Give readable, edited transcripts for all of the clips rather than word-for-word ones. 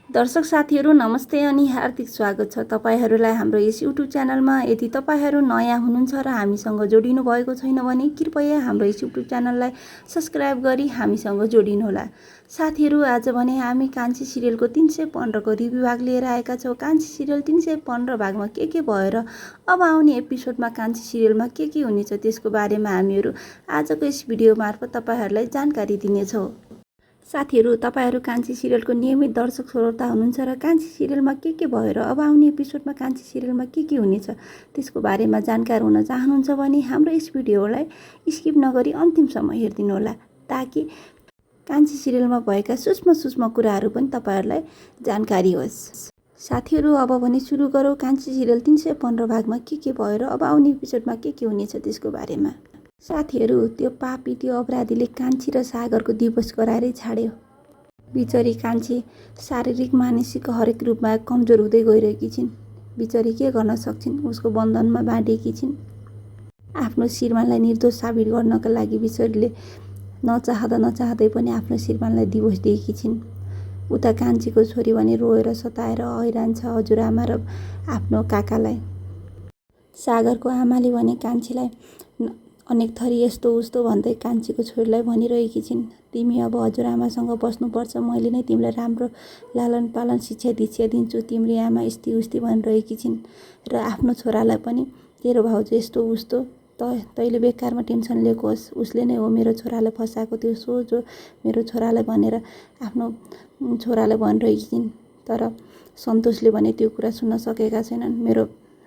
दर्शक साथीहरू नमस्ते अनि हार्दिक स्वागत छ तपाईहरूलाई हाम्रो यस युट्युब च्यानलमा। यदि तपाईहरू नयाँ हुनुहुन्छ र हामीसँग जोडिनु भएको छैन भने कृपया हाम्रो यस युट्युब च्यानललाई सब्स्क्राइब गरी हामीसँग जोडिनुहोला। साथीहरू आज भने हामी कान्छी सिरियलको 315 को रिभ्यू भाग लिएर आएका छौँ। कान्छी सिरियल 315 भागमा के भएर अब आउने एपिसोडमा कान्छी सिरियलमा के हुनेछ त्यसको बारेमा हामीहरू आजको यस भिडियो मार्फत तपाईहरूलाई जानकारी दिनेछौँ। साथीहरू तपाईहरू कान्छी सिरियलको नियमित दर्शक श्रोता हुनुहुन्छ र कान्छी सिरियलमा के भएर अब आउने एपिसोडमा कान्छी सिरियलमा के हुनेछ त्यसको बारेमा जानकार हुन चाहनुहुन्छ भने हाम्रो यस भिडियोलाई स्किप नगरी अन्तिमसम्म हेरिदिनुहोला ताकि कान्छी सिरियलमा भएका सूक्ष्म कुराहरू पनि तपाईहरूलाई जानकारी होस्। साथीहरू अब भने सुरु गरौँ कान्छी सिरियल 315 भागमा के भएर अब आउने एपिसोडमा के हुनेछ त्यसको बारेमा। साथीहरू त्यो पापी त्यो अपराधीले कान्छी र सागरको दिवस गराएरै छाड्यो। बिचरी कान्छी शारीरिक मानसिक हरेक रूपमा कमजोर हुँदै गइरहेकी छिन्। बिचरी के गर्न सक्छिन्, उसको बन्धनमा बाँडिएकी छिन्। आफ्नो श्रीमानलाई निर्दोष साबित गर्नका लागि बिचरीले नचाहँदै पनि आफ्नो श्रीमानलाई दिवस दिएकी छिन्। उता कान्छीको छोरी भने रोएर सताएर हैरान छ हजुरआमा र आफ्नो काकालाई। सागरको आमाले भने कान्छीलाई अनेक थरी यस्तो उस्तो भन्दै कान्छीको छोरीलाई भनिरहेकी छिन्, तिमी अब हजुरआमासँग बस्नुपर्छ, मैले नै तिमीलाई राम्रो लालन पालन शिक्षा दीक्षा दिन्छु, तिम्री आमा यस्ती उस्ती भनिरहेकी छिन्। र आफ्नो छोरालाई पनि तेरो भाउजू यस्तो उस्तो, तैँले बेकारमा टेन्सन लिएको होस्, उसले नै हो मेरो छोरालाई फसाएको, त्यो सोच हो मेरो छोरालाई भनेर आफ्नो छोरालाई भनिरहेकी छिन्। तर सन्तोषले भने त्यो कुरा सुन्न सकेका छैनन्।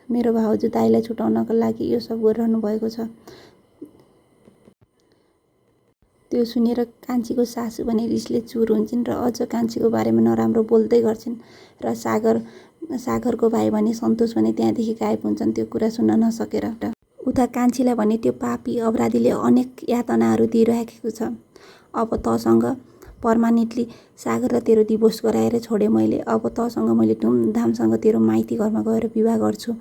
मेरो भाउजू दाइलाई छुटाउनका लागि यो सब गरिरहनु भएको छ। त्यो सुनेर कान्छीको सासू भने रिसले चुर हुन्छन् र अझ कान्छीको बारेमा नराम्रो बोल्दै गर्छन्। र सागरको भाइ भने सन्तोष भने त्यहाँदेखि गायब हुन्छन् त्यो कुरा सुन्न नसकेर। उता कान्छीलाई भने त्यो पापी अपराधीले अनेक यातनाहरू दिइरहेको छ। अब तसँग पर्मानेन्टली सागर र तेरो दिवोर्स गराएर छोडेँ मैले, अब तसँग मैले धुमधामसँग तेरो माइती घरमा गएर विवाह गर्छु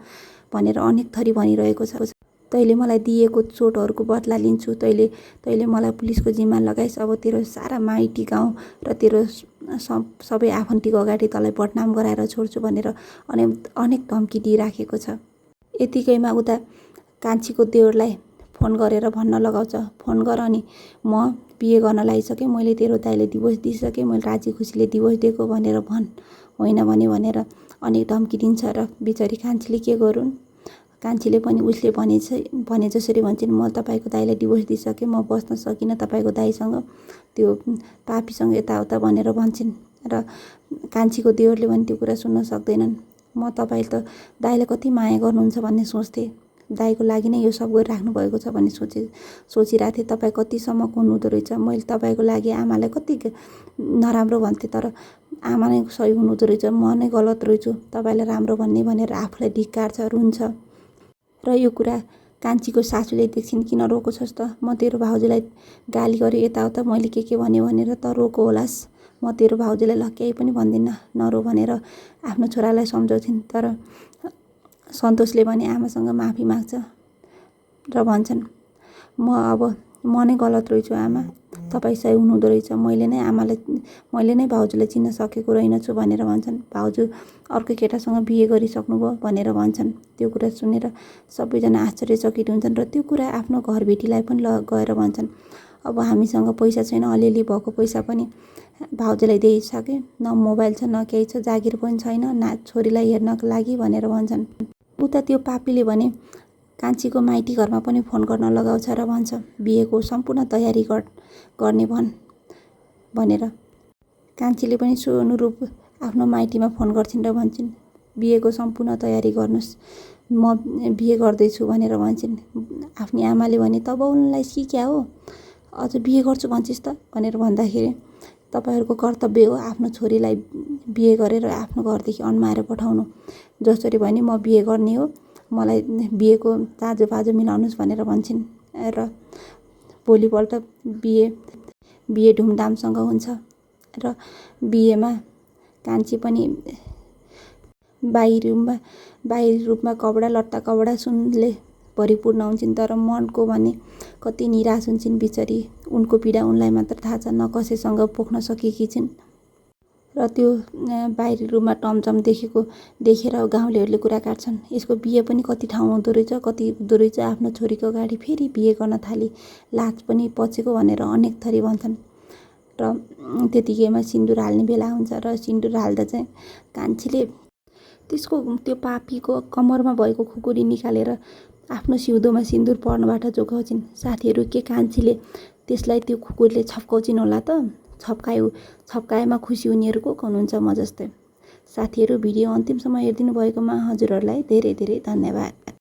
भनेर अनेक थरी भनिरहेको छ। तैँले मलाई दिएको चोटहरूको बदला लिन्छु, तैँले मलाई पुलिसको जिम्मा लगाइस्, अब तेरो सारा माइती गाउँ र तेरो सबै आफन्तीको अगाडि तँलाई बदनाम गराएर छोड्छु भनेर अनेक धम्की दिइराखेको छ। यतिकैमा उता कान्छीको देवरलाई फोन गरेर भन्न लगाउँछ, फोन गर अनि म बिहे गर्न लागिसकेँ, मैले तेरो दाइले दिवोर्स दिइसकेँ, मैले राजी खुसीले दिवोर्स दिएको भनेर भन्, होइन भने भनेर अनेक धम्की दिन्छ। र बिचरी कान्छीले के गरून्, कान्छीले पनि उसले भने जसरी भन्छन्, म तपाईँको दाइलाई दिवोर्स दिइसकेँ, म बस्न सकिनँ तपाईँको दाइसँग, त्यो पापीसँग यताउता भनेर भन्छन्। र कान्छीको देवरले पनि त्यो कुरा सुन्न सक्दैनन्। म तपाईँले त दाइलाई कति माया गर्नुहुन्छ भन्ने सोच्थेँ, दाइको लागि नै यो सब गरिराख्नु भएको छ भन्ने सोचिरहेको थिएँ। तपाईँ कतिसम्मको हुनुहुँदो रहेछ, मैले तपाईँको लागि आमालाई कति नराम्रो भन्थेँ तर आमा नै सही हुनुहुँदो रहेछ, म नै गलत रहेछु, तपाईँलाई राम्रो भन्ने भनेर आफूलाई धिक्कार्छ, रुन्छ। र यो कुरा कान्छीको सासूले देख्छिन्, किन रोको छस् त, म तेरो भाउजूलाई गाली गरेँ यताउता मैले के भन्यो भनेर त रोको होलास्, म तेरो भाउजूलाई ल केही पनि भन्दिनँ नरो भनेर आफ्नो छोरालाई सम्झाउँछिन्। तर सन्तोषले भने आमासँग माफी माग्छ र भन्छन्, म नै गलत रहेछु आमा, तपाईँ सही हुनुहुँदो रहेछ, मैले नै भाउजूलाई चिन्न सकेको रहेनछु भनेर भन्छन्। भाउजू अर्को केटासँग बिहे गरिसक्नुभयो भनेर भन्छन्। त्यो कुरा सुनेर सबैजना आश्चर्यचकित हुन्छन् र त्यो कुरा आफ्नो घरबेटीलाई पनि गएर भन्छन्। अब हामीसँग पैसा छैन, अलिअलि भएको पैसा पनि भाउजूलाई दिइसकेँ, न मोबाइल छ न केही छ, जागिर पनि छैन छोरीलाई हेर्नको लागि भनेर भन्छन्। उता त्यो पापीले भने कान्छीको माइती घरमा पनि फोन गर्न लगाउँछ र भन्छ, बिहेको सम्पूर्ण तयारी गर्ने भनेर। कान्छीले पनि सो अनुरूप आफ्नो माइतीमा फोन गर्छिन् र भन्छन्, बिहेको सम्पूर्ण तयारी गर्नुहोस्, म बिहे गर्दैछु भनेर भन्छन्। आफ्नो आमाले भने तब उनलाई सिक्या हो, अझ बिहे गर्छु भन्छस् त भनेर भन्दाखेरि तपाईँहरूको कर्तव्य हो आफ्नो छोरीलाई बिहे गरेर आफ्नो घरदेखि अन्माएर पठाउनु, जसरी भने म बिहे गर्ने हो, मलाई बिहेको चाँजो मिलाउनुहोस् भनेर भन्छन्। र भोलिपल्ट बिहे धुमधामसँग हुन्छ र बिहेमा कान्छी पनि बाहिरी रूपमा कपडा लत्ता कपडा सुनले भरिपूर्ण हुन्छन्, तर मनको भने कति निराश हुन्छन् बिचरी। उनको पीडा उनलाई मात्र थाहा छ, न कसैसँग पोख्न सकेकी छिन्। र त्यो बाहिरी रूपमा टमटम देखेर गाउँलेहरूले कुरा काट्छन्। यसको बिहे पनि कति ठाउँ हुँदो रहेछ, कति हुँदो रहेछ। आफ्नो छोरीको अगाडि फेरि बिहे गर्न थाली, लाज पनि पचेको भनेर अनेक थरी भन्छन्। र त्यतिकैमा सिन्दुर हाल्ने बेला हुन्छ र सिन्दुर हाल्दा चाहिँ कान्छीले त्यसको त्यो पापीको कम्मरमा भएको खुकुरी निकालेर आफ्नो सिउँदोमा सिन्दुर पर्नबाट जोगाउँछिन्। साथीहरू, के कान्छीले त्यसलाई त्यो खुकुरीले छप्काउँछिन् होला त? छप्काएमा खुसी हुनेहरू को हुनुहुन्छ म जस्तै? साथीहरू, भिडियो अन्तिमसम्म हेरिदिनु भएकोमा हजुरहरूलाई धेरै धेरै धन्यवाद।